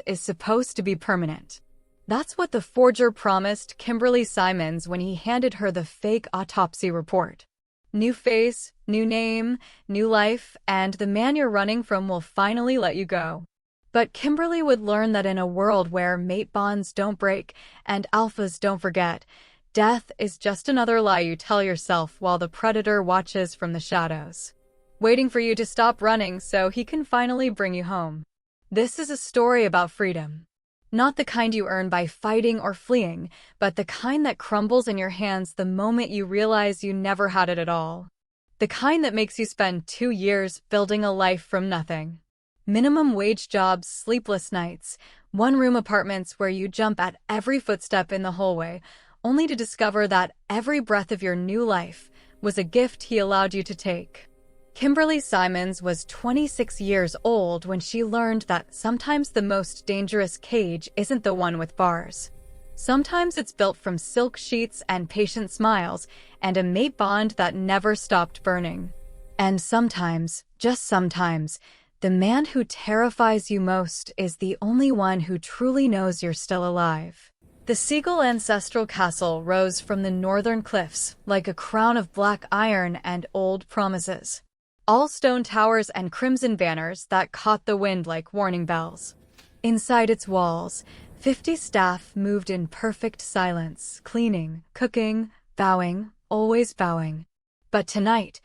is supposed to be permanent. That's what the forger promised Kimberly Simons when he handed her the fake autopsy report. New face, new name, new life, and the man you're running from will finally let you go. But Kimberly would learn that in a world where mate bonds don't break and alphas don't forget, death is just another lie you tell yourself while the predator watches from the shadows, waiting for you to stop running so he can finally bring you home. This is a story about freedom. Not the kind you earn by fighting or fleeing, but the kind that crumbles in your hands the moment you realize you never had it at all. The kind that makes you spend 2 years building a life from nothing. Minimum wage jobs, sleepless nights, one-room apartments where you jump at every footstep in the hallway, only to discover that every breath of your new life was a gift he allowed you to take. Kimberly Simons was 26 years old when she learned that sometimes the most dangerous cage isn't the one with bars. Sometimes it's built from silk sheets and patient smiles and a mate bond that never stopped burning. And sometimes, just sometimes, the man who terrifies you most is the only one who truly knows you're still alive. The Seagull ancestral castle rose from the northern cliffs like a crown of black iron and old promises. All stone towers and crimson banners that caught the wind like warning bells. Inside its walls, 50 staff moved in perfect silence, cleaning, cooking, bowing, always bowing. But tonight,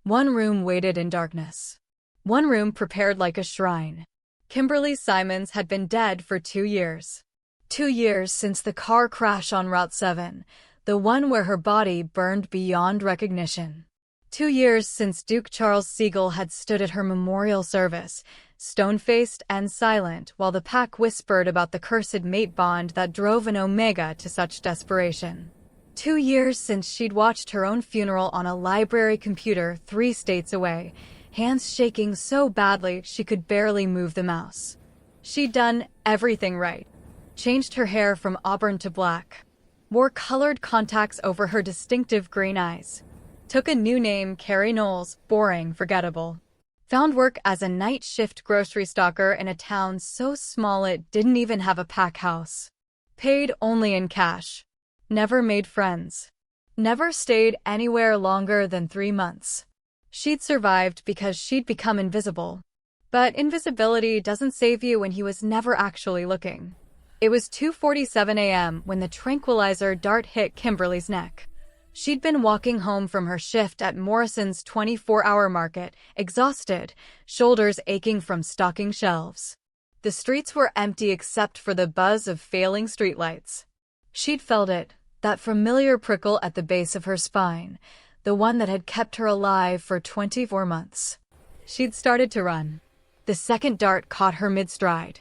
one room waited in darkness. One room prepared like a shrine. Kimberly Simons had been dead for 2 years. 2 years since the car crash on Route 7, the one where her body burned beyond recognition. 2 years since Duke Charles Seagull had stood at her memorial service, stone-faced and silent, while the pack whispered about the cursed mate bond that drove an Omega to such desperation. 2 years since she'd watched her own funeral on a library computer 3 states away, hands shaking so badly she could barely move the mouse. She'd done everything right. Changed her hair from auburn to black. Wore colored contacts over her distinctive green eyes. Took a new name, Carrie Knowles, boring, forgettable. Found work as a night shift grocery stocker in a town so small it didn't even have a pack house. Paid only in cash. Never made friends. Never stayed anywhere longer than 3 months. She'd survived because she'd become invisible. But invisibility doesn't save you when he was never actually looking. It was 2:47 a.m. when the tranquilizer dart hit Kimberly's neck. She'd been walking home from her shift at Morrison's 24-hour market, exhausted, shoulders aching from stocking shelves. The streets were empty except for the buzz of failing streetlights. She'd felt it, that familiar prickle at the base of her spine, the one that had kept her alive for 24 months. She'd started to run. The second dart caught her mid-stride.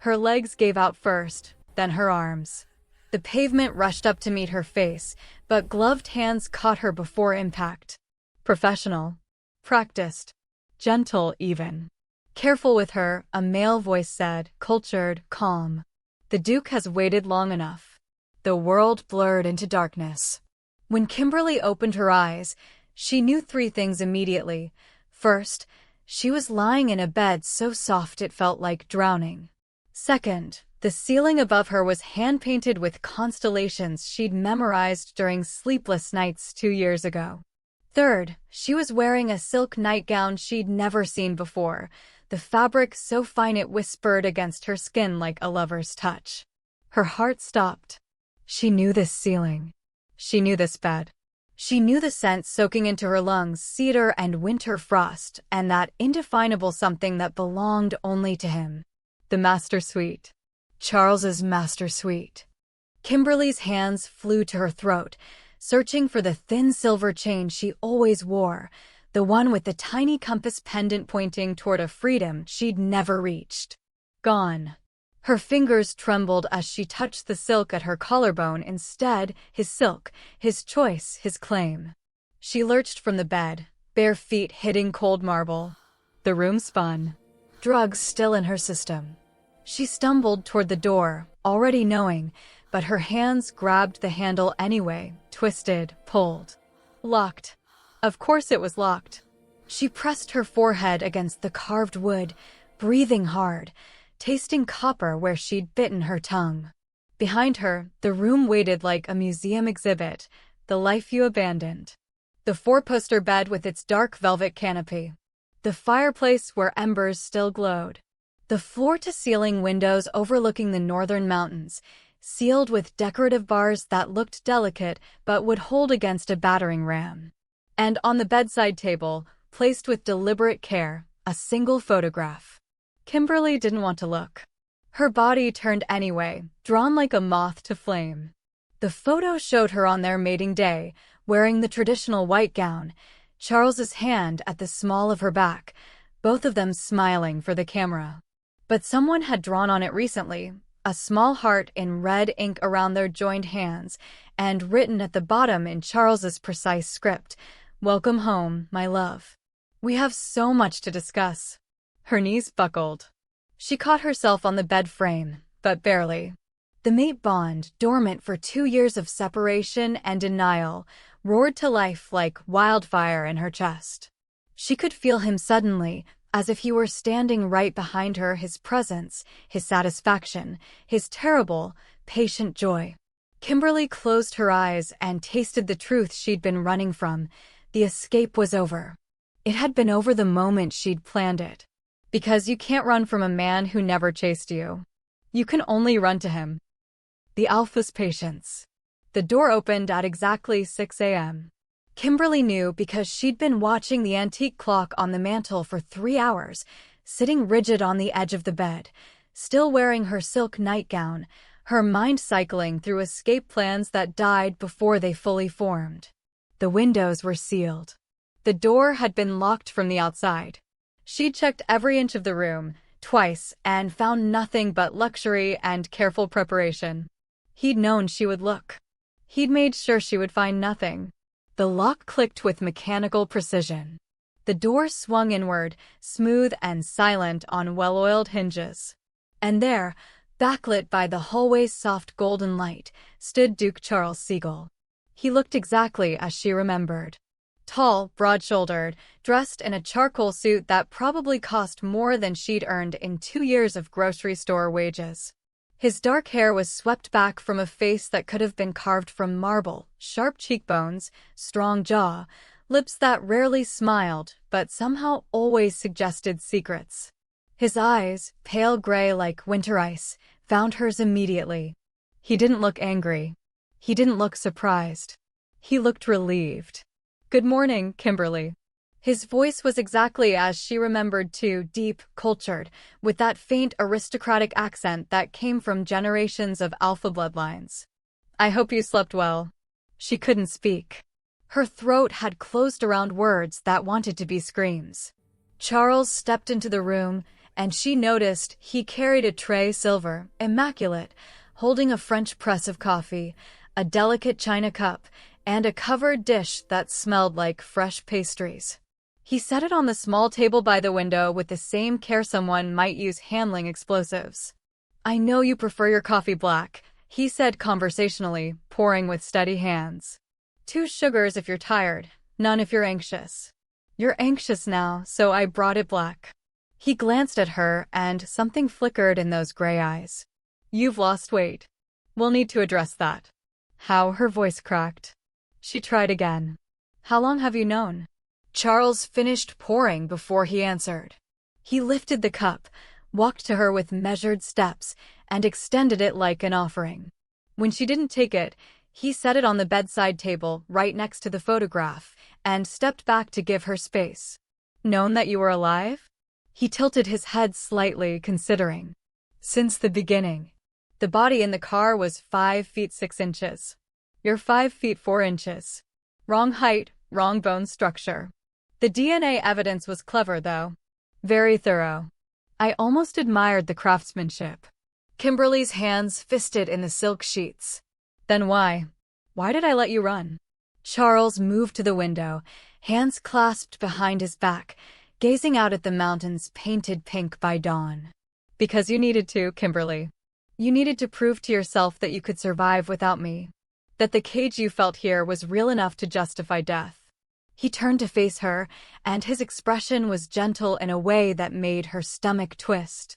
Her legs gave out first, then her arms. The pavement rushed up to meet her face, but gloved hands caught her before impact. Professional. Practiced. Gentle, even. Careful with her, a male voice said, cultured, calm. The Duke has waited long enough. The world blurred into darkness. When Kimberly opened her eyes, she knew 3 things immediately. First, she was lying in a bed so soft it felt like drowning. Second, the ceiling above her was hand-painted with constellations she'd memorized during sleepless nights 2 years ago. Third, she was wearing a silk nightgown she'd never seen before, the fabric so fine it whispered against her skin like a lover's touch. Her heart stopped. She knew this ceiling. She knew this bed. She knew the scent soaking into her lungs, cedar and winter frost, and that indefinable something that belonged only to him. The master suite. Charles's master suite. Kimberly's hands flew to her throat, searching for the thin silver chain she always wore, the one with the tiny compass pendant pointing toward a freedom she'd never reached. Gone. Her fingers trembled as she touched the silk at her collarbone instead, his silk, his choice, his claim. She lurched from the bed, bare feet hitting cold marble. The room spun. Drugs still in her system. She stumbled toward the door, already knowing, but her hands grabbed the handle anyway, twisted, pulled. Locked. Of course it was locked. She pressed her forehead against the carved wood, breathing hard, tasting copper where she'd bitten her tongue. Behind her, the room waited like a museum exhibit, the life you abandoned. The four-poster bed with its dark velvet canopy. The fireplace where embers still glowed. The floor-to-ceiling windows overlooking the northern mountains, sealed with decorative bars that looked delicate but would hold against a battering ram. And on the bedside table, placed with deliberate care, a single photograph. Kimberly didn't want to look. Her body turned anyway, drawn like a moth to flame. The photo showed her on their mating day, wearing the traditional white gown, Charles's hand at the small of her back, both of them smiling for the camera. But someone had drawn on it recently, a small heart in red ink around their joined hands, and written at the bottom in Charles's precise script, "Welcome home, my love. We have so much to discuss." Her knees buckled. She caught herself on the bed frame, but barely. The mate bond, dormant for 2 years of separation and denial, roared to life like wildfire in her chest. She could feel him suddenly, as if he were standing right behind her, his presence, his satisfaction, his terrible, patient joy. Kimberly closed her eyes and tasted the truth she'd been running from. The escape was over. It had been over the moment she'd planned it. Because you can't run from a man who never chased you. You can only run to him. The alpha's patience. The door opened at exactly 6 a.m. Kimberly knew because she'd been watching the antique clock on the mantel for 3 hours, sitting rigid on the edge of the bed, still wearing her silk nightgown, her mind cycling through escape plans that died before they fully formed. The windows were sealed. The door had been locked from the outside. She'd checked every inch of the room, twice, and found nothing but luxury and careful preparation. He'd known she would look. He'd made sure she would find nothing. The lock clicked with mechanical precision. The door swung inward, smooth and silent on well-oiled hinges. And there, backlit by the hallway's soft golden light, stood Duke Charles Siegel. He looked exactly as she remembered. Tall, broad-shouldered, dressed in a charcoal suit that probably cost more than she'd earned in 2 years of grocery store wages. His dark hair was swept back from a face that could have been carved from marble, sharp cheekbones, strong jaw, lips that rarely smiled but somehow always suggested secrets. His eyes, pale gray like winter ice, found hers immediately. He didn't look angry. He didn't look surprised. He looked relieved. "Good morning, Kimberly." His voice was exactly as she remembered too, deep, cultured, with that faint aristocratic accent that came from generations of alpha bloodlines. "I hope you slept well." She couldn't speak. Her throat had closed around words that wanted to be screams. Charles stepped into the room, and she noticed he carried a tray, silver, immaculate, holding a French press of coffee, a delicate china cup, and a covered dish that smelled like fresh pastries. He set it on the small table by the window with the same care someone might use handling explosives. "I know you prefer your coffee black," he said conversationally, pouring with steady hands. "2 sugars if you're tired, none if you're anxious." "You're anxious now, so I brought it black." He glanced at her, and something flickered in those gray eyes. "You've lost weight. We'll need to address that." How her voice cracked. She tried again. "How long have you known?" Charles finished pouring before he answered. He lifted the cup, walked to her with measured steps, and extended it like an offering. When she didn't take it, he set it on the bedside table right next to the photograph and stepped back to give her space. "Known that you were alive?" He tilted his head slightly, considering. "Since the beginning. The body in the car was 5 feet 6 inches. You're 5 feet 4 inches. Wrong height, wrong bone structure." The DNA evidence was clever, though. Very thorough. I almost admired the craftsmanship. Kimberly's hands fisted in the silk sheets. "Then why? Why did I let you run?" Charles moved to the window, hands clasped behind his back, gazing out at the mountains painted pink by dawn. "Because you needed to, Kimberly. You needed to prove to yourself that you could survive without me. That the cage you felt here was real enough to justify death." He turned to face her, and his expression was gentle in a way that made her stomach twist.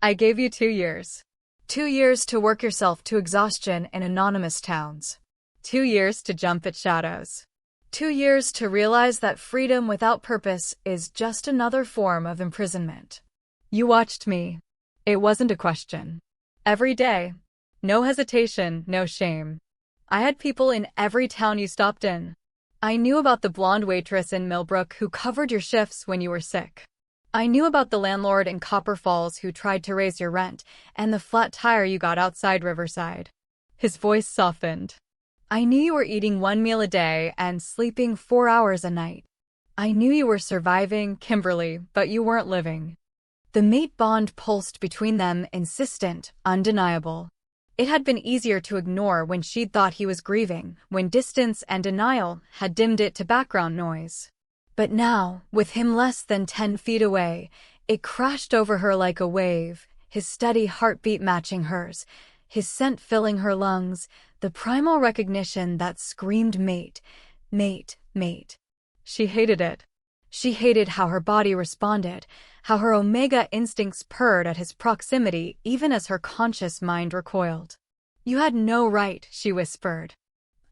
I gave you 2 years. 2 years to work yourself to exhaustion in anonymous towns. 2 years to jump at shadows. 2 years to realize that freedom without purpose is just another form of imprisonment. You watched me. It wasn't a question. Every day. No hesitation, no shame. I had people in every town you stopped in. I knew about the blonde waitress in Millbrook who covered your shifts when you were sick. I knew about the landlord in Copper Falls who tried to raise your rent, and the flat tire you got outside Riverside. His voice softened. I knew you were eating 1 meal a day and sleeping 4 hours a night. I knew you were surviving, Kimberly, but you weren't living. The mate bond pulsed between them, insistent, undeniable. It had been easier to ignore when she'd thought he was grieving, when distance and denial had dimmed it to background noise. But now, with him less than 10 feet away, it crashed over her like a wave, his steady heartbeat matching hers, his scent filling her lungs, the primal recognition that screamed mate, mate, mate. She hated it. She hated how her body responded, how her omega instincts purred at his proximity even as her conscious mind recoiled. You had no right, she whispered.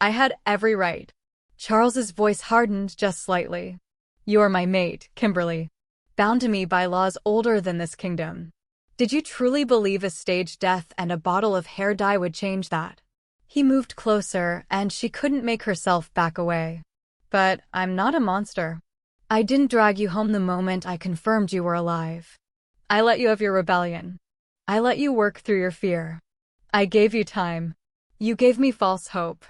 I had every right. Charles's voice hardened just slightly. You are my mate, Kimberly. Bound to me by laws older than this kingdom. Did you truly believe a staged death and a bottle of hair dye would change that? He moved closer, and she couldn't make herself back away. But I'm not a monster. I didn't drag you home the moment I confirmed you were alive. I let you have your rebellion. I let you work through your fear. I gave you time. You gave me false hope.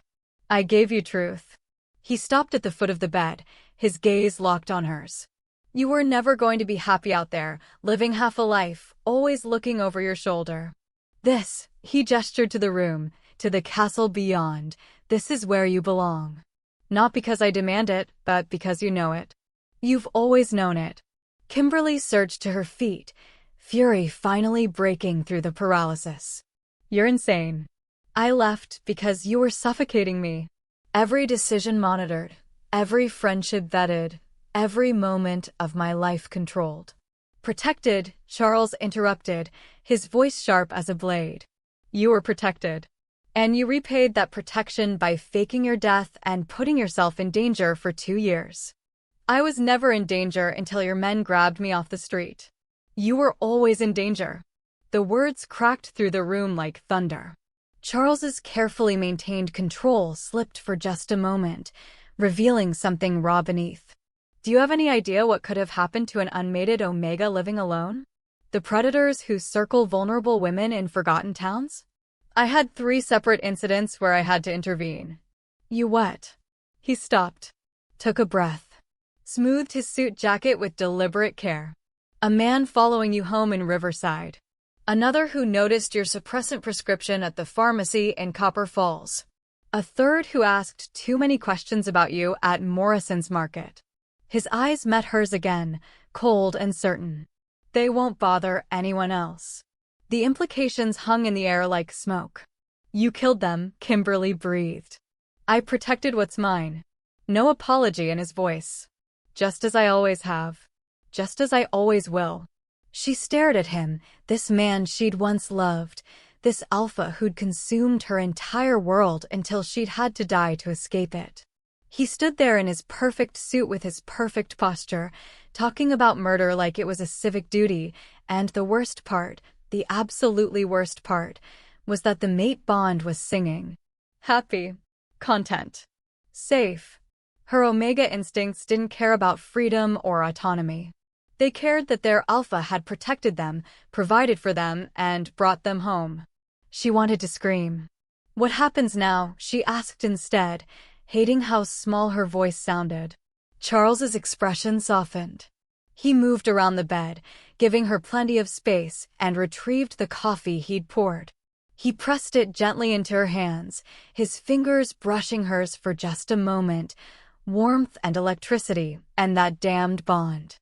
I gave you truth. He stopped at the foot of the bed, his gaze locked on hers. You were never going to be happy out there, living half a life, always looking over your shoulder. This, he gestured to the room, to the castle beyond, this is where you belong. Not because I demand it, but because you know it. You've always known it. Kimberly surged to her feet, fury finally breaking through the paralysis. You're insane. I left because you were suffocating me. Every decision monitored, every friendship vetted, every moment of my life controlled. Protected, Charles interrupted, his voice sharp as a blade. You were protected. And you repaid that protection by faking your death and putting yourself in danger for 2 years. I was never in danger until your men grabbed me off the street. You were always in danger. The words cracked through the room like thunder. Charles's carefully maintained control slipped for just a moment, revealing something raw beneath. Do you have any idea what could have happened to an unmated Omega living alone? The predators who circle vulnerable women in forgotten towns? I had 3 separate incidents where I had to intervene. You what? He stopped, took a breath, smoothed his suit jacket with deliberate care. A man following you home in Riverside. Another who noticed your suppressant prescription at the pharmacy in Copper Falls. A third who asked too many questions about you at Morrison's Market. His eyes met hers again, cold and certain. They won't bother anyone else. The implications hung in the air like smoke. You killed them, Kimberly breathed. I protected what's mine. No apology in his voice. Just as I always have. Just as I always will. She stared at him, this man she'd once loved, this alpha who'd consumed her entire world until she'd had to die to escape it. He stood there in his perfect suit with his perfect posture, talking about murder like it was a civic duty, and the worst part, the absolutely worst part, was that the mate bond was singing. Happy. Content. Safe. Her Omega instincts didn't care about freedom or autonomy. They cared that their alpha had protected them, provided for them, and brought them home. She wanted to scream. What happens now? She asked instead, hating how small her voice sounded. Charles's expression softened. He moved around the bed, giving her plenty of space, and retrieved the coffee he'd poured. He pressed it gently into her hands, his fingers brushing hers for just a moment. Warmth and electricity, and that damned bond.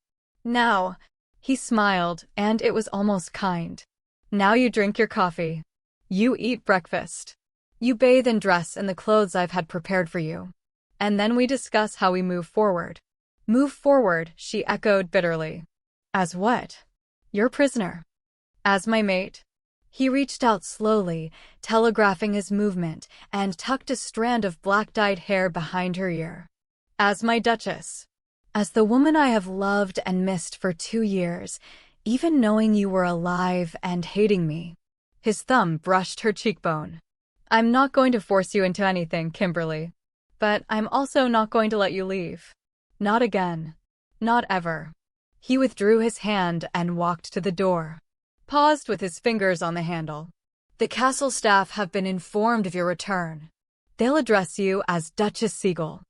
Now, he smiled, and it was almost kind. Now you drink your coffee. You eat breakfast. You bathe and dress in the clothes I've had prepared for you. And then we discuss how we move forward. Move forward, she echoed bitterly. As what? Your prisoner. As my mate. He reached out slowly, telegraphing his movement, and tucked a strand of black-dyed hair behind her ear. As my Duchess. As the woman I have loved and missed for 2 years, even knowing you were alive and hating me. His thumb brushed her cheekbone. I'm not going to force you into anything, Kimberly. But I'm also not going to let you leave. Not again. Not ever. He withdrew his hand and walked to the door. Paused with his fingers on the handle. The castle staff have been informed of your return. They'll address you as Duchess Siegel.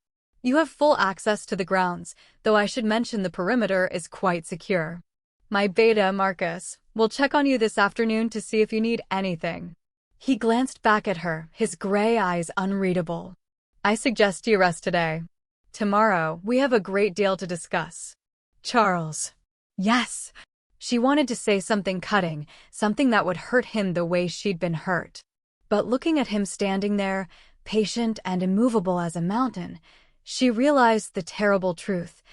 You have full access to the grounds, though I should mention the perimeter is quite secure. My beta, Marcus, will check on you this afternoon to see if you need anything. He glanced back at her, his gray eyes unreadable. I suggest you rest today. Tomorrow, we have a great deal to discuss. Charles. Yes. She wanted to say something cutting, something that would hurt him the way she'd been hurt. But looking at him standing there, patient and immovable as a mountain, she realized the terrible truth.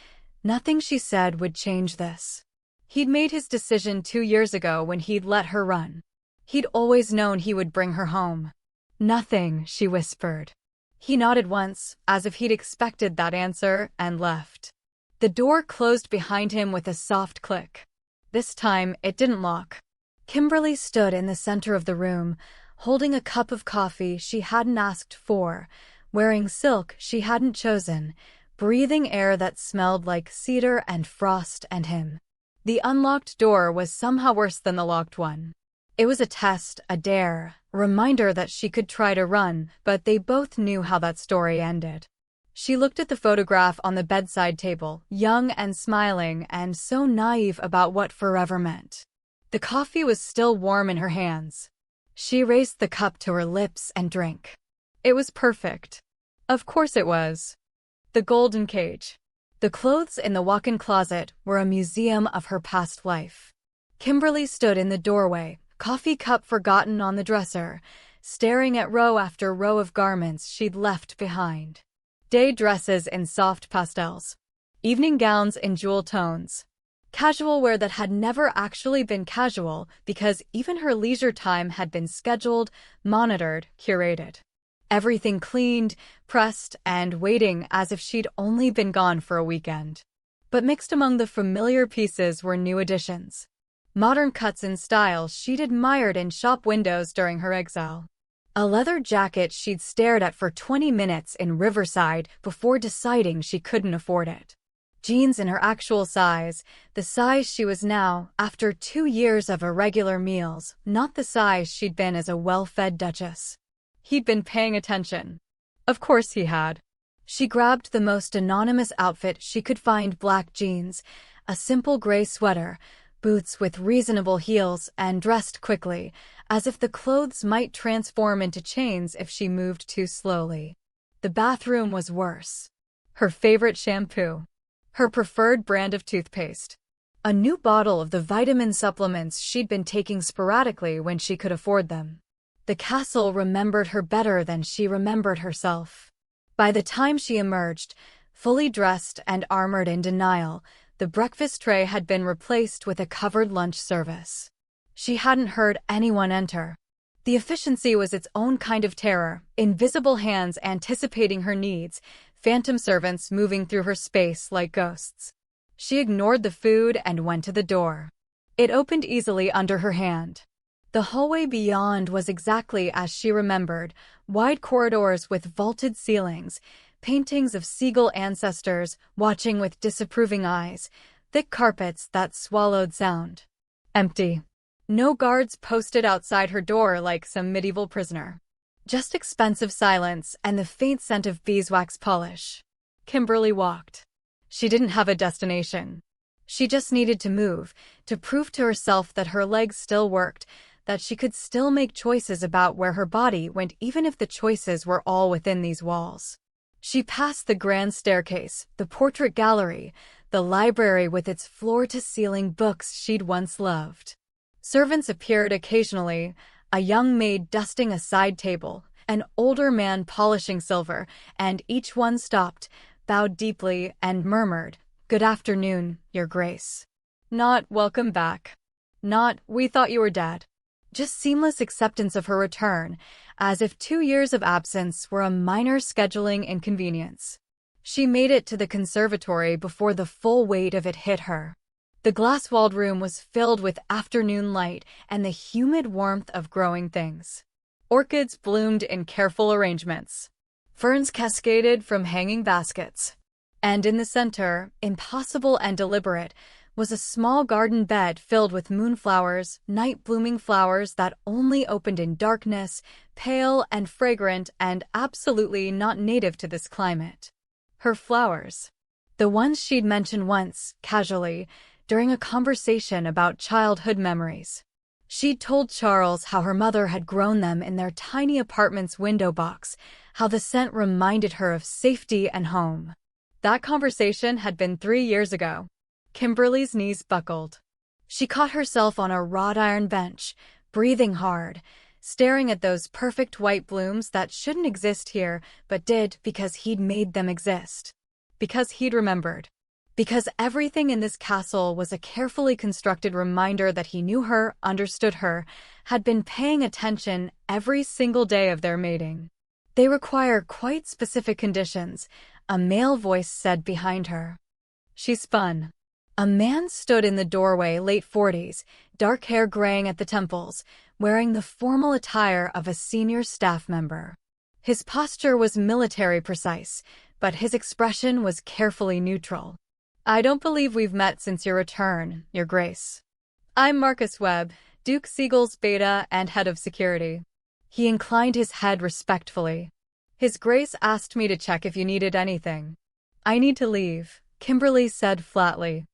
Nothing she said would change this. He'd made his decision 2 years ago when he'd let her run. He'd always known he would bring her home. Nothing, she whispered. He nodded once, as if he'd expected that answer, and left. The door closed behind him with a soft click. This time, it didn't lock. Kimberly stood in the center of the room, holding a cup of coffee she hadn't asked for, wearing silk she hadn't chosen, breathing air that smelled like cedar and frost and him. The unlocked door was somehow worse than the locked one. It was a test, a dare, a reminder that she could try to run, but they both knew how that story ended. She looked at the photograph on the bedside table, young and smiling and so naive about what forever meant. The coffee was still warm in her hands. She raised the cup to her lips and drank. It was perfect. Of course it was. The golden cage. The clothes in the walk-in closet were a museum of her past life. Kimberly stood in the doorway, coffee cup forgotten on the dresser, staring at row after row of garments she'd left behind. Day dresses in soft pastels. Evening gowns in jewel tones. Casual wear that had never actually been casual because even her leisure time had been scheduled, monitored, curated. Everything cleaned, pressed, and waiting as if she'd only been gone for a weekend. But mixed among the familiar pieces were new additions. Modern cuts and styles she'd admired in shop windows during her exile. A leather jacket she'd stared at for 20 minutes in Riverside before deciding she couldn't afford it. Jeans in her actual size, the size she was now after 2 years of irregular meals, not the size she'd been as a well-fed duchess. He'd been paying attention. Of course he had. She grabbed the most anonymous outfit she could find: black jeans, a simple gray sweater, boots with reasonable heels, and dressed quickly, as if the clothes might transform into chains if she moved too slowly. The bathroom was worse. Her favorite shampoo. Her preferred brand of toothpaste. A new bottle of the vitamin supplements she'd been taking sporadically when she could afford them. The castle remembered her better than she remembered herself. By the time she emerged, fully dressed and armored in denial, the breakfast tray had been replaced with a covered lunch service. She hadn't heard anyone enter. The efficiency was its own kind of terror, invisible hands anticipating her needs, phantom servants moving through her space like ghosts. She ignored the food and went to the door. It opened easily under her hand. The hallway beyond was exactly as she remembered, wide corridors with vaulted ceilings, paintings of Siegel ancestors watching with disapproving eyes, thick carpets that swallowed sound. Empty. No guards posted outside her door like some medieval prisoner. Just expensive silence and the faint scent of beeswax polish. Kimberly walked. She didn't have a destination. She just needed to move, to prove to herself that her legs still worked, that she could still make choices about where her body went even if the choices were all within these walls. She passed the grand staircase, the portrait gallery, the library with its floor-to-ceiling books she'd once loved. Servants appeared occasionally, a young maid dusting a side table, an older man polishing silver, and each one stopped, bowed deeply, and murmured, "Good afternoon, Your Grace." Not "Welcome back." Not, we thought you were dead. Just seamless acceptance of her return, as if 2 years of absence were a minor scheduling inconvenience. She made it to the conservatory before the full weight of it hit her. The glass-walled room was filled with afternoon light and the humid warmth of growing things. Orchids bloomed in careful arrangements. Ferns cascaded from hanging baskets. And in the center, impossible and deliberate, was a small garden bed filled with moonflowers, night-blooming flowers that only opened in darkness, pale and fragrant and absolutely not native to this climate. Her flowers. The ones she'd mentioned once, casually, during a conversation about childhood memories. She'd told Charles how her mother had grown them in their tiny apartment's window box, how the scent reminded her of safety and home. That conversation had been 3 years ago. Kimberly's knees buckled. She caught herself on a wrought iron bench, breathing hard, staring at those perfect white blooms that shouldn't exist here, but did because he'd made them exist. Because he'd remembered. Because everything in this castle was a carefully constructed reminder that he knew her, understood her, had been paying attention every single day of their mating. They require quite specific conditions, a male voice said behind her. She spun. A man stood in the doorway, late 40s, dark hair graying at the temples, wearing the formal attire of a senior staff member. His posture was military precise, but his expression was carefully neutral. I don't believe we've met since your return, Your Grace. I'm Marcus Webb, Duke Siegel's beta and head of security. He inclined his head respectfully. His Grace asked me to check if you needed anything. I need to leave, Kimberly said flatly.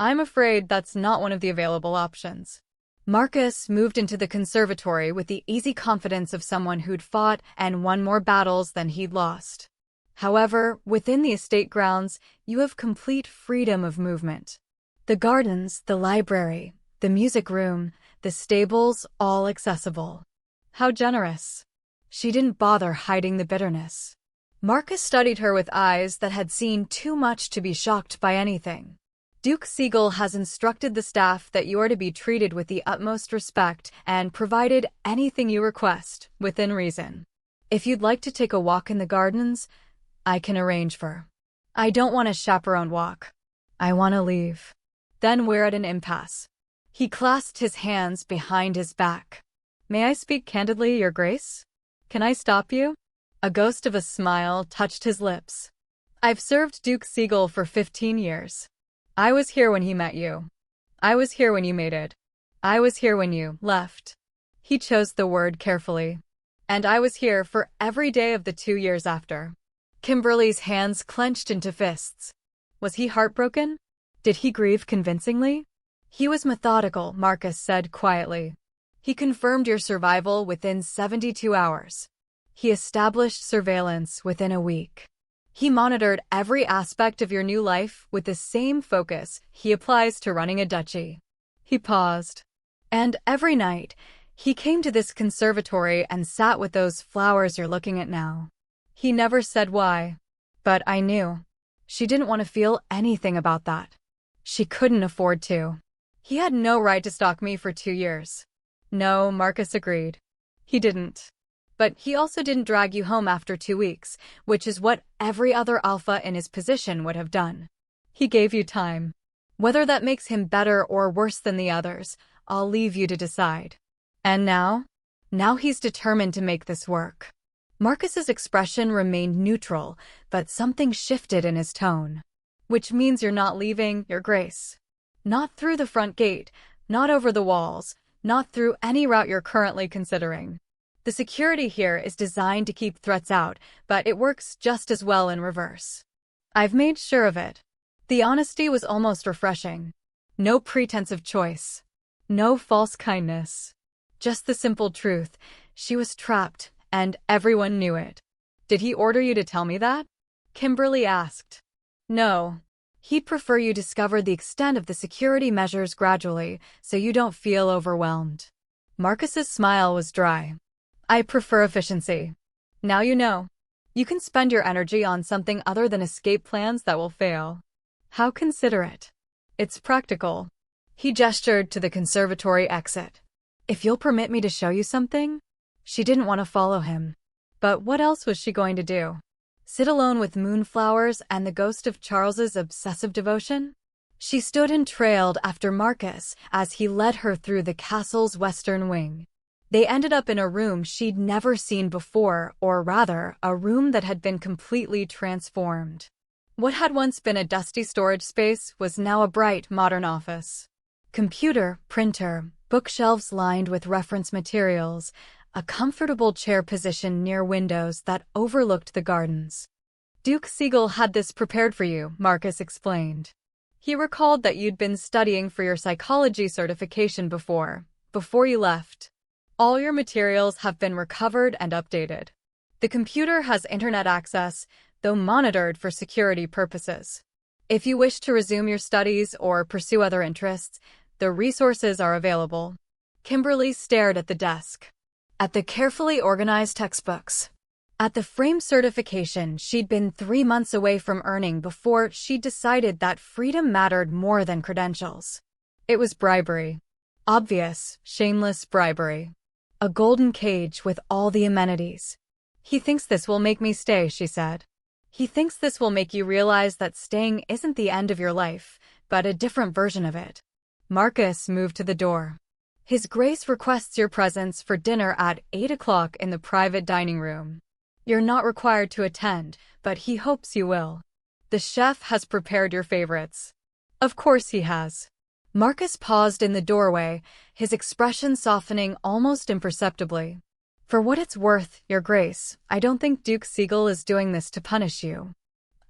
I'm afraid that's not one of the available options. Marcus moved into the conservatory with the easy confidence of someone who'd fought and won more battles than he'd lost. However, within the estate grounds, you have complete freedom of movement. The gardens, the library, the music room, the stables, all accessible. How generous. She didn't bother hiding the bitterness. Marcus studied her with eyes that had seen too much to be shocked by anything. Duke Siegel has instructed the staff that you are to be treated with the utmost respect and provided anything you request, within reason. If you'd like to take a walk in the gardens, I can arrange for. I don't want a chaperoned walk. I want to leave. Then we're at an impasse. He clasped his hands behind his back. May I speak candidly, Your Grace? Can I stop you? A ghost of a smile touched his lips. I've served Duke Siegel for 15 years. I was here when he met you. I was here when you mated. I was here when you left. He chose the word carefully. And I was here for every day of the 2 years after. Kimberly's hands clenched into fists. Was he heartbroken? Did he grieve convincingly? He was methodical, Marcus said quietly. He confirmed your survival within 72 hours. He established surveillance within a week. He monitored every aspect of your new life with the same focus he applies to running a duchy. He paused. And every night, he came to this conservatory and sat with those flowers you're looking at now. He never said why. But I knew. She didn't want to feel anything about that. She couldn't afford to. He had no right to stalk me for 2 years. No, Marcus agreed. He didn't. But he also didn't drag you home after 2 weeks, which is what every other alpha in his position would have done. He gave you time. Whether that makes him better or worse than the others, I'll leave you to decide. And now? Now he's determined to make this work. Marcus's expression remained neutral, but something shifted in his tone. Which means you're not leaving, Your Grace. Not through the front gate, not over the walls, not through any route you're currently considering. The security here is designed to keep threats out, but it works just as well in reverse. I've made sure of it. The honesty was almost refreshing. No pretense of choice. No false kindness. Just the simple truth. She was trapped, and everyone knew it. Did he order you to tell me that? Kimberly asked. No. He'd prefer you discover the extent of the security measures gradually, so you don't feel overwhelmed. Marcus's smile was dry. I prefer efficiency. Now you know. You can spend your energy on something other than escape plans that will fail. How considerate. It's practical. He gestured to the conservatory exit. If you'll permit me to show you something? She didn't want to follow him. But what else was she going to do? Sit alone with moonflowers and the ghost of Charles's obsessive devotion? She stood and trailed after Marcus as he led her through the castle's western wing. They ended up in a room she'd never seen before, or rather, a room that had been completely transformed. What had once been a dusty storage space was now a bright, modern office. Computer, printer, bookshelves lined with reference materials, a comfortable chair positioned near windows that overlooked the gardens. Duke Siegel had this prepared for you, Marcus explained. He recalled that you'd been studying for your psychology certification before you left. All your materials have been recovered and updated. The computer has internet access, though monitored for security purposes. If you wish to resume your studies or pursue other interests, the resources are available. Kimberly stared at the desk, at the carefully organized textbooks, at the frame certification she'd been 3 months away from earning before she decided that freedom mattered more than credentials. It was bribery. Obvious, shameless bribery. A golden cage with all the amenities. He thinks this will make me stay, she said. He thinks this will make you realize that staying isn't the end of your life, but a different version of it. Marcus moved to the door. His Grace requests your presence for dinner at 8 o'clock in the private dining room. You're not required to attend, but he hopes you will. The chef has prepared your favorites. Of course he has. Marcus paused in the doorway, his expression softening almost imperceptibly. For what it's worth, Your Grace, I don't think Duke Siegel is doing this to punish you.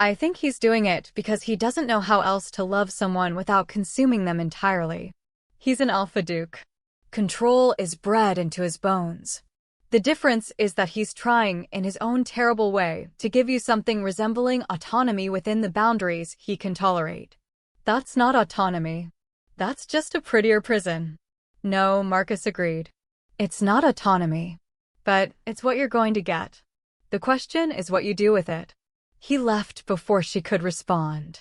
I think he's doing it because he doesn't know how else to love someone without consuming them entirely. He's an alpha duke. Control is bred into his bones. The difference is that he's trying, in his own terrible way, to give you something resembling autonomy within the boundaries he can tolerate. That's not autonomy. That's just a prettier prison. No, Marcus agreed. It's not autonomy. But it's what you're going to get. The question is what you do with it. He left before she could respond.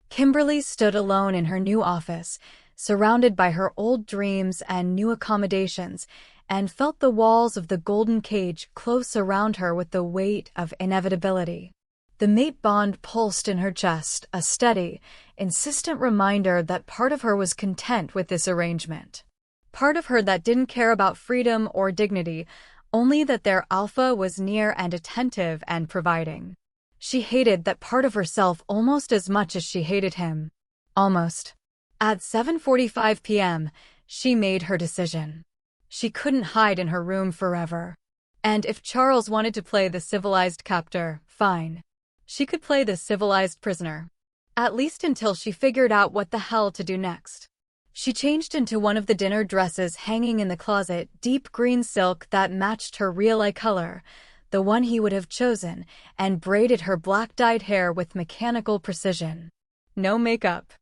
Kimberly stood alone in her new office, surrounded by her old dreams and new accommodations, and felt the walls of the golden cage close around her with the weight of inevitability. The mate bond pulsed in her chest, a steady, insistent reminder that part of her was content with this arrangement. Part of her that didn't care about freedom or dignity, only that their alpha was near and attentive and providing. She hated that part of herself almost as much as she hated him. Almost. At 7:45 p.m., she made her decision. She couldn't hide in her room forever. And if Charles wanted to play the civilized captor, fine. She could play the civilized prisoner. At least until she figured out what the hell to do next. She changed into one of the dinner dresses hanging in the closet, deep green silk that matched her real-eye color, the one he would have chosen, and braided her black-dyed hair with mechanical precision. No makeup.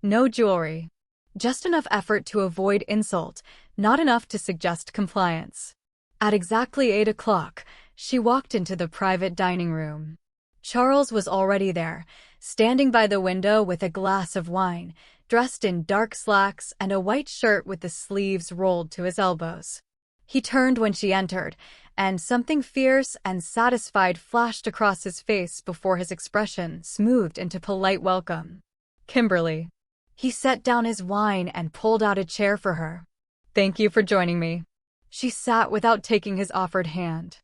No jewelry. Just enough effort to avoid insult, not enough to suggest compliance. At exactly 8 o'clock, she walked into the private dining room. Charles was already there, standing by the window with a glass of wine, dressed in dark slacks and a white shirt with the sleeves rolled to his elbows. He turned when she entered, and something fierce and satisfied flashed across his face before his expression smoothed into polite welcome. Kimberly. He set down his wine and pulled out a chair for her. Thank you for joining me. She sat without taking his offered hand.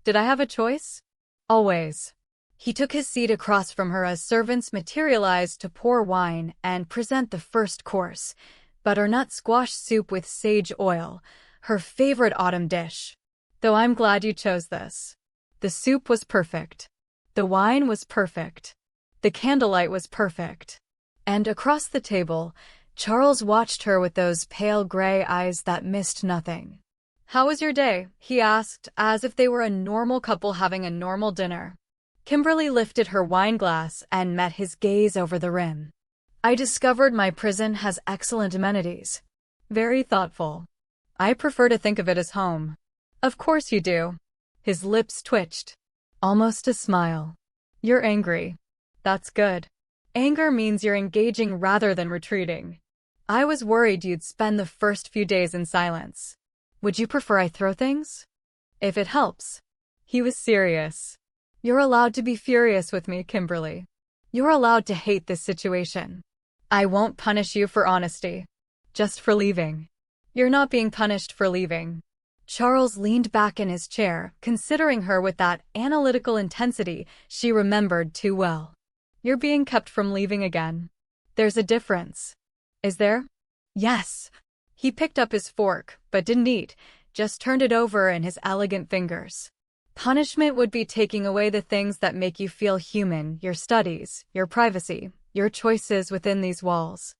Did I have a choice? Always. He took his seat across from her as servants materialized to pour wine and present the first course, butternut squash soup with sage oil, her favorite autumn dish. Though I'm glad you chose this. The soup was perfect. The wine was perfect. The candlelight was perfect. And across the table, Charles watched her with those pale gray eyes that missed nothing. How was your day? He asked, as if they were a normal couple having a normal dinner. Kimberly lifted her wine glass and met his gaze over the rim. I discovered my prison has excellent amenities. Very thoughtful. I prefer to think of it as home. Of course you do. His lips twitched. Almost a smile. You're angry. That's good. Anger means you're engaging rather than retreating. I was worried you'd spend the first few days in silence. Would you prefer I throw things? If it helps. He was serious. You're allowed to be furious with me, Kimberly. You're allowed to hate this situation. I won't punish you for honesty. Just for leaving. You're not being punished for leaving. Charles leaned back in his chair, considering her with that analytical intensity she remembered too well. You're being kept from leaving again. There's a difference. Is there? Yes. He picked up his fork, but didn't eat, just turned it over in his elegant fingers. Punishment would be taking away the things that make you feel human, your studies, your privacy, your choices within these walls.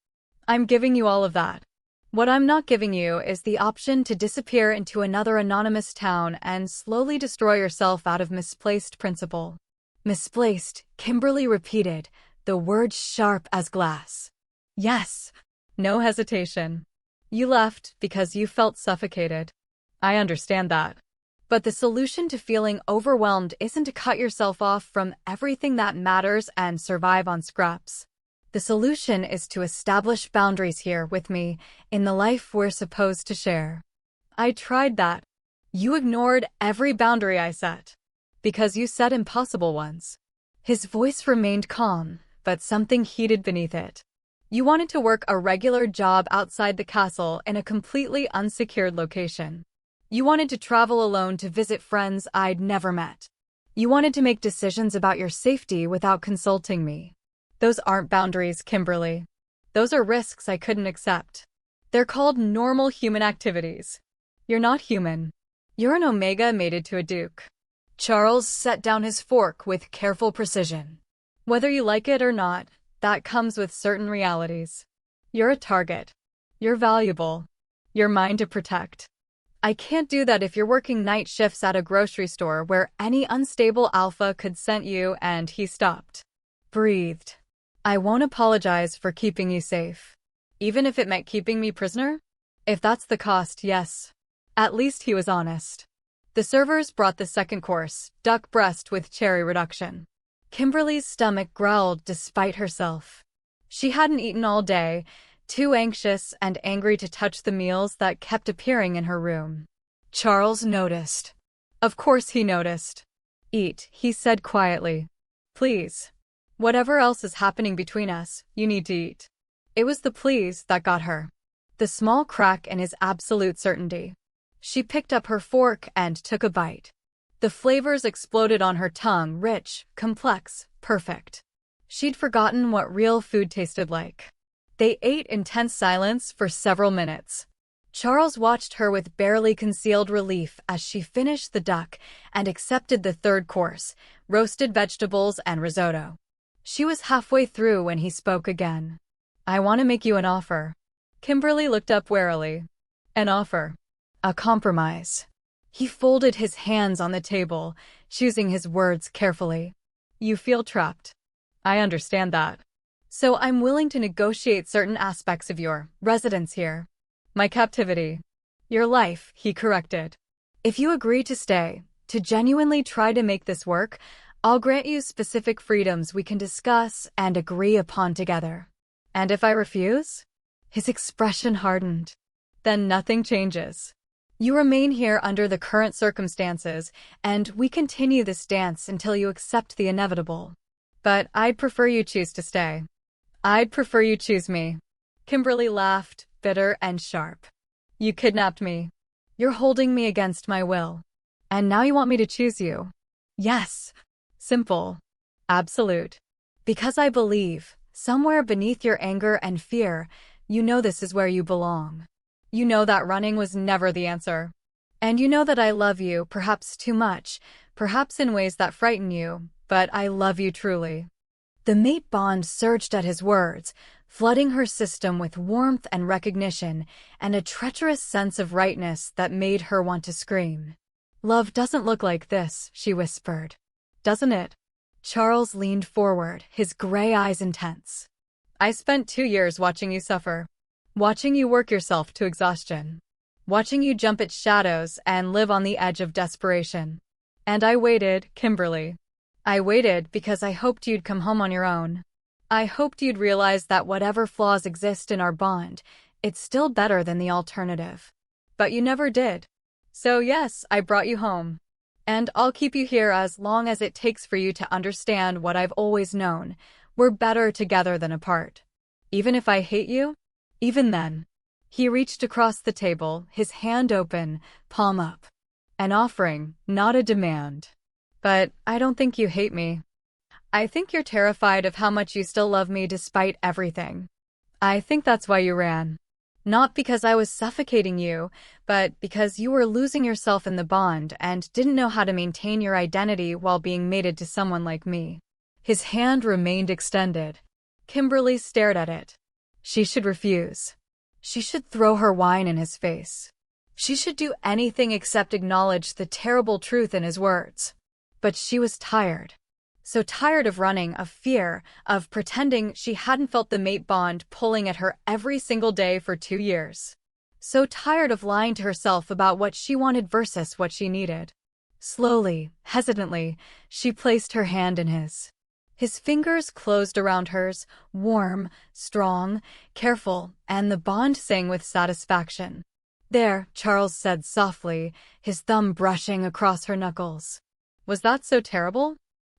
I'm giving you all of that. What I'm not giving you is the option to disappear into another anonymous town and slowly destroy yourself out of misplaced principle. Misplaced, Kimberly repeated, the words sharp as glass. Yes. No hesitation. You left because you felt suffocated. I understand that. But the solution to feeling overwhelmed isn't to cut yourself off from everything that matters and survive on scraps. The solution is to establish boundaries here with me in the life we're supposed to share. I tried that. You ignored every boundary I set. Because you set impossible ones. His voice remained calm, but something heated beneath it. You wanted to work a regular job outside the castle in a completely unsecured location. You wanted to travel alone to visit friends I'd never met. You wanted to make decisions about your safety without consulting me. Those aren't boundaries, Kimberly. Those are risks I couldn't accept. They're called normal human activities. You're not human. You're an Omega mated to a Duke. Charles set down his fork with careful precision. Whether you like it or not, that comes with certain realities. You're a target. You're valuable. You're mine to protect. I can't do that if you're working night shifts at a grocery store where any unstable alpha could scent you. And he stopped. Breathed. I won't apologize for keeping you safe. Even if it meant keeping me prisoner? If that's the cost, yes. At least he was honest. The servers brought the second course, duck breast with cherry reduction. Kimberly's stomach growled despite herself. She hadn't eaten all day, too anxious and angry to touch the meals that kept appearing in her room. Charles noticed. Of course he noticed. Eat, he said quietly. Please. Whatever else is happening between us, you need to eat. It was the please that got her. The small crack in his absolute certainty. She picked up her fork and took a bite. The flavors exploded on her tongue, rich, complex, perfect. She'd forgotten what real food tasted like. They ate in tense silence for several minutes. Charles watched her with barely concealed relief as she finished the duck and accepted the third course, roasted vegetables and risotto. She was halfway through when he spoke again. I want to make you an offer. Kimberly looked up warily. An offer. A compromise. He folded his hands on the table, choosing his words carefully. You feel trapped. I understand that. So I'm willing to negotiate certain aspects of your residence here. My captivity. Your life, he corrected. If you agree to stay, to genuinely try to make this work, I'll grant you specific freedoms we can discuss and agree upon together. And if I refuse? His expression hardened. Then nothing changes. You remain here under the current circumstances, and we continue this dance until you accept the inevitable. But I'd prefer you choose to stay. I'd prefer you choose me. Kimberly laughed, bitter and sharp. You kidnapped me. You're holding me against my will. And now you want me to choose you. Yes. Simple. Absolute. Because I believe, somewhere beneath your anger and fear, you know this is where you belong. You know that running was never the answer. And you know that I love you, perhaps too much, perhaps in ways that frighten you, but I love you truly. The mate bond surged at his words, flooding her system with warmth and recognition, and a treacherous sense of rightness that made her want to scream. Love doesn't look like this, she whispered. Doesn't it? Charles leaned forward, his gray eyes intense. I spent 2 years watching you suffer. Watching you work yourself to exhaustion. Watching you jump at shadows and live on the edge of desperation. And I waited, Kimberly. I waited because I hoped you'd come home on your own. I hoped you'd realize that whatever flaws exist in our bond, it's still better than the alternative. But you never did. So yes, I brought you home. And I'll keep you here as long as it takes for you to understand what I've always known. We're better together than apart. Even if I hate you, even then. He reached across the table, his hand open, palm up. An offering, not a demand. But I don't think you hate me. I think you're terrified of how much you still love me despite everything. I think that's why you ran. Not because I was suffocating you, but because you were losing yourself in the bond and didn't know how to maintain your identity while being mated to someone like me. His hand remained extended. Kimberly stared at it. She should refuse. She should throw her wine in his face. She should do anything except acknowledge the terrible truth in his words. But she was tired. So tired of running, of fear, of pretending she hadn't felt the mate bond pulling at her every single day for 2 years. So tired of lying to herself about what she wanted versus what she needed. Slowly, hesitantly, she placed her hand in his. His fingers closed around hers, warm, strong, careful, and the bond sang with satisfaction. There, Charles said softly, his thumb brushing across her knuckles. Was that so terrible?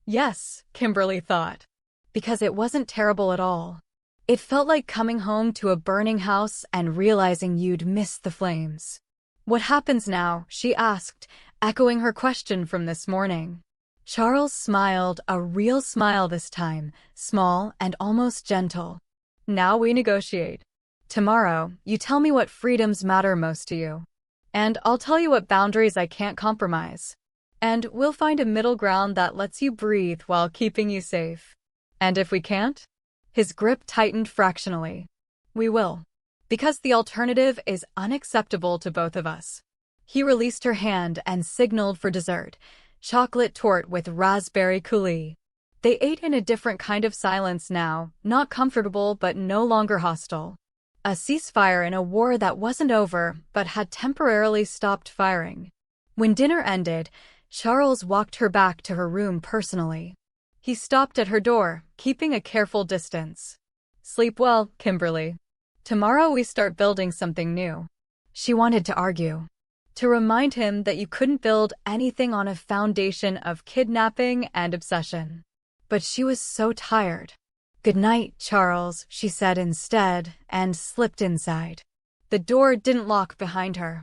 Yes, Kimberly thought. Because it wasn't terrible at all. It felt like coming home to a burning house and realizing you'd missed the flames. What happens now? She asked, echoing her question from this morning. Charles smiled, a real smile this time, small and almost gentle. Now we negotiate. Tomorrow, you tell me what freedoms matter most to you. And I'll tell you what boundaries I can't compromise. And we'll find a middle ground that lets you breathe while keeping you safe. And if we can't? His grip tightened fractionally. We will. Because the alternative is unacceptable to both of us. He released her hand and signaled for dessert, chocolate torte with raspberry coulis. They ate in a different kind of silence now, not comfortable but no longer hostile. A ceasefire in a war that wasn't over but had temporarily stopped firing. When dinner ended, Charles walked her back to her room personally. He stopped at her door, keeping a careful distance. Sleep well, Kimberly. Tomorrow we start building something new. She wanted to argue. To remind him that you couldn't build anything on a foundation of kidnapping and obsession. But she was so tired. Good night, Charles, she said instead, and slipped inside. The door didn't lock behind her.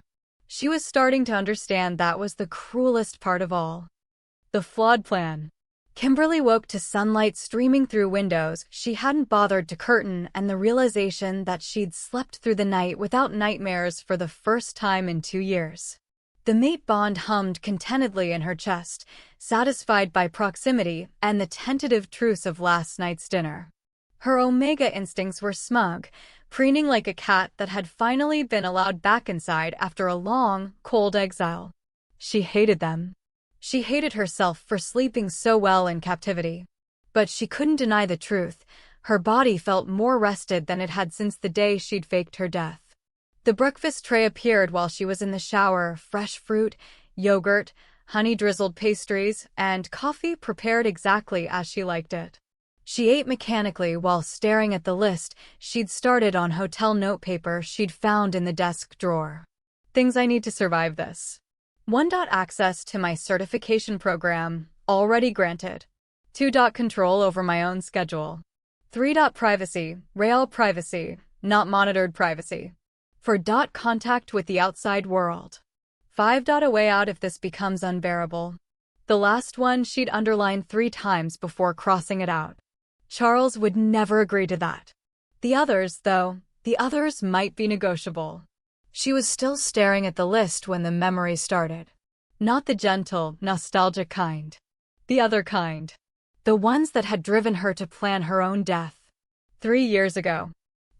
She was starting to understand that was the cruelest part of all. The flawed plan. Kimberly woke to sunlight streaming through windows she hadn't bothered to curtain and the realization that she'd slept through the night without nightmares for the first time in 2 years. The mate bond hummed contentedly in her chest, satisfied by proximity and the tentative truce of last night's dinner. Her omega instincts were smug, preening like a cat that had finally been allowed back inside after a long, cold exile. She hated them. She hated herself for sleeping so well in captivity. But she couldn't deny the truth. Her body felt more rested than it had since the day she'd faked her death. The breakfast tray appeared while she was in the shower, fresh fruit, yogurt, honey-drizzled pastries, and coffee prepared exactly as she liked it. She ate mechanically while staring at the list she'd started on hotel notepaper she'd found in the desk drawer. Things I need to survive this. 1. Access to my certification program, already granted. 2. Control over my own schedule. 3. Privacy, real privacy, not monitored privacy. 4. Contact with the outside world. 5. A way out if this becomes unbearable. The last one she'd underlined 3 times before crossing it out. Charles would never agree to that. The others, though, the others might be negotiable. She was still staring at the list when the memory started. Not the gentle, nostalgic kind. The other kind. The ones that had driven her to plan her own death. 3 years ago.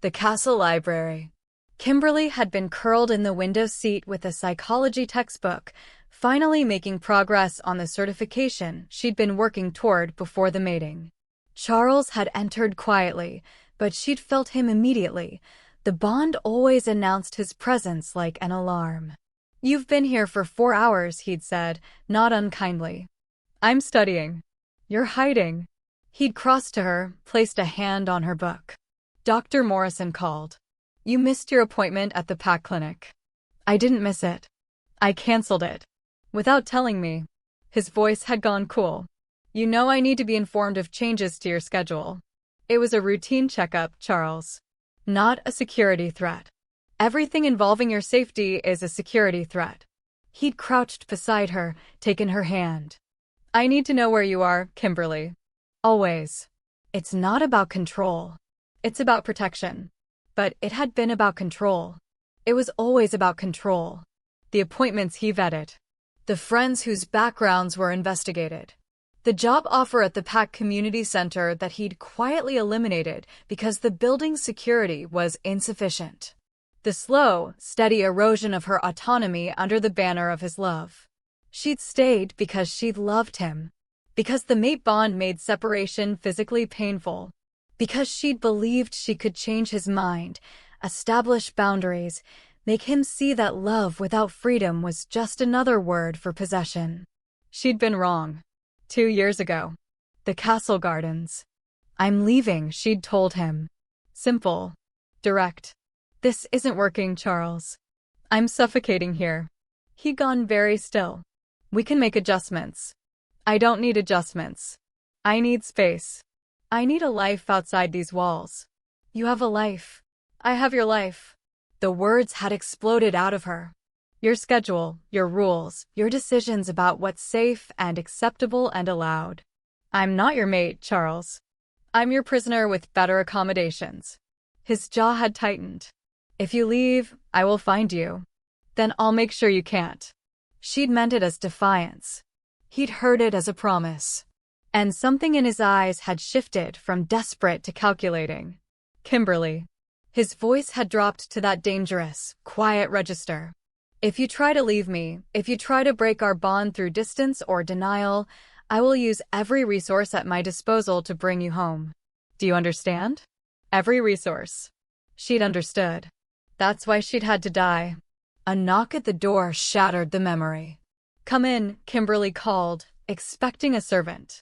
The castle library. Kimberly had been curled in the window seat with a psychology textbook, finally making progress on the certification she'd been working toward before the mating. Charles had entered quietly, but she'd felt him immediately. The bond always announced his presence like an alarm. "You've been here for 4 hours," he'd said, not unkindly. "I'm studying." "You're hiding." He'd crossed to her, placed a hand on her book. Dr. Morrison called. You missed your appointment at the PAC clinic. I didn't miss it. I canceled it. Without telling me. His voice had gone cool. You know I need to be informed of changes to your schedule. It was a routine checkup, Charles. Not a security threat. Everything involving your safety is a security threat. He'd crouched beside her, taken her hand. I need to know where you are, Kimberly. Always. It's not about control. It's about protection. But it had been about control. It was always about control. The appointments he vetted. The friends whose backgrounds were investigated. The job offer at the PAC Community Center that he'd quietly eliminated because the building's security was insufficient. The slow, steady erosion of her autonomy under the banner of his love. She'd stayed because she'd loved him. Because the mate bond made separation physically painful. Because she'd believed she could change his mind, establish boundaries, make him see that love without freedom was just another word for possession. She'd been wrong. 2 years ago. The Castle Gardens. I'm leaving, she'd told him. Simple. Direct. This isn't working, Charles. I'm suffocating here. He'd gone very still. We can make adjustments. I don't need adjustments. I need space. I need a life outside these walls. You have a life. I have your life. The words had exploded out of her. Your schedule, your rules, your decisions about what's safe and acceptable and allowed. I'm not your mate, Charles. I'm your prisoner with better accommodations. His jaw had tightened. If you leave, I will find you. Then I'll make sure you can't. She'd meant it as defiance. He'd heard it as a promise. And something in his eyes had shifted from desperate to calculating. Kimberly. His voice had dropped to that dangerous, quiet register. If you try to leave me, if you try to break our bond through distance or denial, I will use every resource at my disposal to bring you home. Do you understand? Every resource. She'd understood. That's why she'd had to die. A knock at the door shattered the memory. Come in, Kimberly called, expecting a servant.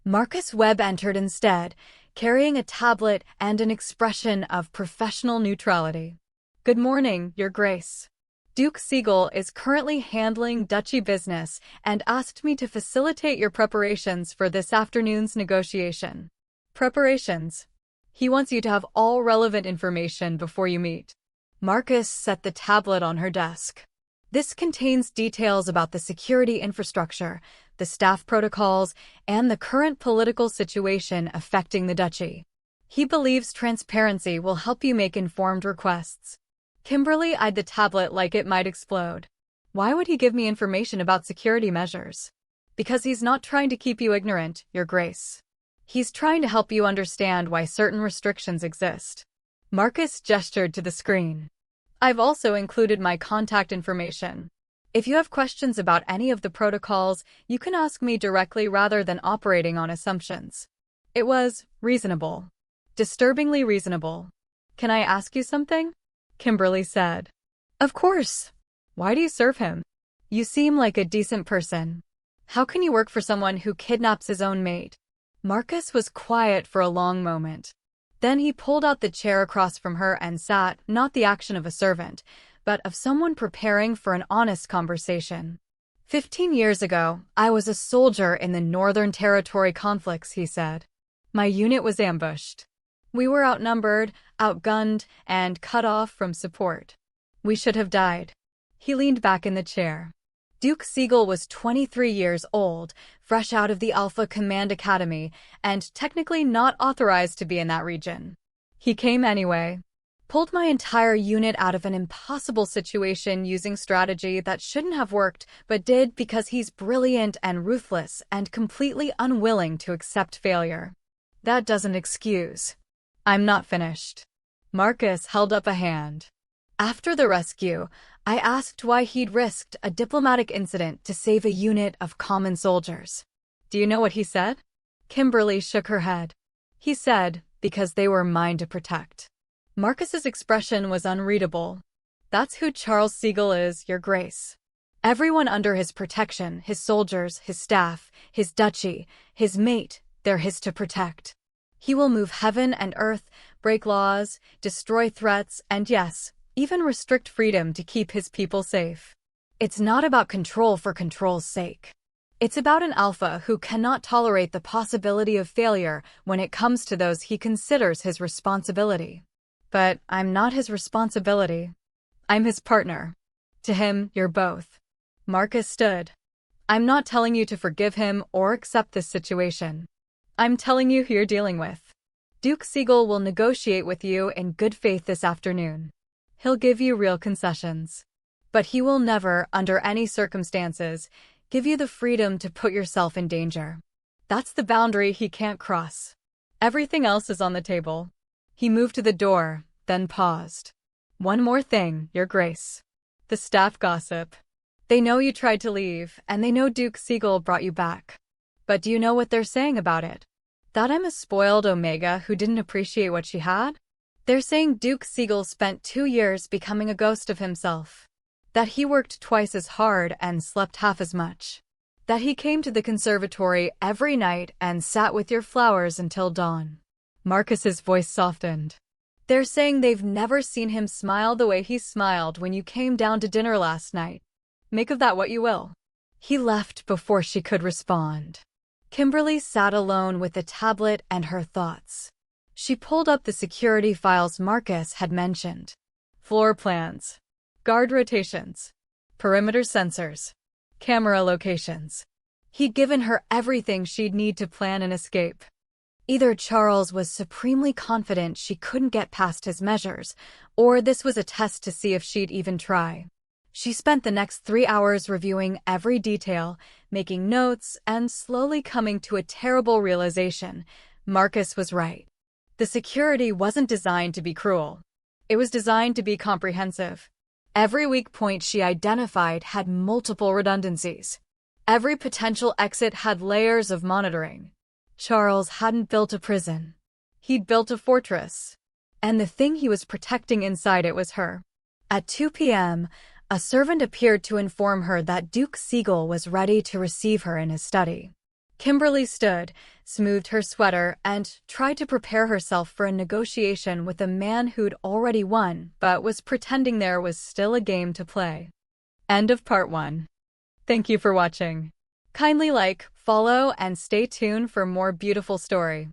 Marcus Webb entered instead, carrying a tablet and an expression of professional neutrality. Good morning, Your Grace. Duke Siegel is currently handling duchy business and asked me to facilitate your preparations for this afternoon's negotiation. Preparations. He wants you to have all relevant information before you meet. Marcus set the tablet on her desk. This contains details about the security infrastructure, the staff protocols, and the current political situation affecting the duchy. He believes transparency will help you make informed requests. Kimberly eyed the tablet like it might explode. Why would he give me information about security measures? Because he's not trying to keep you ignorant, Your Grace. He's trying to help you understand why certain restrictions exist. Marcus gestured to the screen. I've also included my contact information. If you have questions about any of the protocols, you can ask me directly rather than operating on assumptions. It was reasonable. Disturbingly reasonable. Can I ask you something? Kimberly said. Of course. Why do you serve him? You seem like a decent person. How can you work for someone who kidnaps his own mate? Marcus was quiet for a long moment. Then he pulled out the chair across from her and sat, not the action of a servant, but of someone preparing for an honest conversation. 15 years ago, I was a soldier in the Northern Territory conflicts, he said. My unit was ambushed. We were outnumbered, outgunned, and cut off from support. We should have died. He leaned back in the chair. Duke Siegel was 23 years old, fresh out of the Alpha Command Academy, and technically not authorized to be in that region. He came anyway. Pulled my entire unit out of an impossible situation using strategy that shouldn't have worked, but did because he's brilliant and ruthless and completely unwilling to accept failure. That doesn't excuse. I'm not finished. Marcus held up a hand. After the rescue, I asked why he'd risked a diplomatic incident to save a unit of common soldiers. Do you know what he said? Kimberly shook her head. He said, because they were mine to protect. Marcus's expression was unreadable. That's who Charles Siegel is, Your Grace. Everyone under his protection, his soldiers, his staff, his duchy, his mate, they're his to protect. He will move heaven and earth, break laws, destroy threats, and yes, even restrict freedom to keep his people safe. It's not about control for control's sake. It's about an alpha who cannot tolerate the possibility of failure when it comes to those he considers his responsibility. But I'm not his responsibility. I'm his partner. To him, you're both. Marcus stood. I'm not telling you to forgive him or accept this situation. I'm telling you who you're dealing with. Duke Siegel will negotiate with you in good faith this afternoon. He'll give you real concessions. But he will never, under any circumstances, give you the freedom to put yourself in danger. That's the boundary he can't cross. Everything else is on the table. He moved to the door, then paused. One more thing, Your Grace. The staff gossip. They know you tried to leave, and they know Duke Siegel brought you back. But do you know what they're saying about it? That I'm a spoiled Omega who didn't appreciate what she had? They're saying Duke Siegel spent 2 years becoming a ghost of himself. That he worked twice as hard and slept half as much. That he came to the conservatory every night and sat with your flowers until dawn. Marcus's voice softened. They're saying they've never seen him smile the way he smiled when you came down to dinner last night. Make of that what you will. He left before she could respond. Kimberly sat alone with the tablet and her thoughts. She pulled up the security files Marcus had mentioned. Floor plans. Guard rotations. Perimeter sensors. Camera locations. He'd given her everything she'd need to plan an escape. Either Charles was supremely confident she couldn't get past his measures, or this was a test to see if she'd even try. She spent the next 3 hours reviewing every detail, making notes, and slowly coming to a terrible realization. Marcus was right. The security wasn't designed to be cruel. It was designed to be comprehensive. Every weak point she identified had multiple redundancies. Every potential exit had layers of monitoring. Charles hadn't built a prison. He'd built a fortress. And the thing he was protecting inside it was her. At 2 p.m., a servant appeared to inform her that Duke Siegel was ready to receive her in his study. Kimberly stood, smoothed her sweater, and tried to prepare herself for a negotiation with a man who'd already won, but was pretending there was still a game to play. End of part 1. Thank you for watching. Kindly like, follow, and stay tuned for more beautiful story.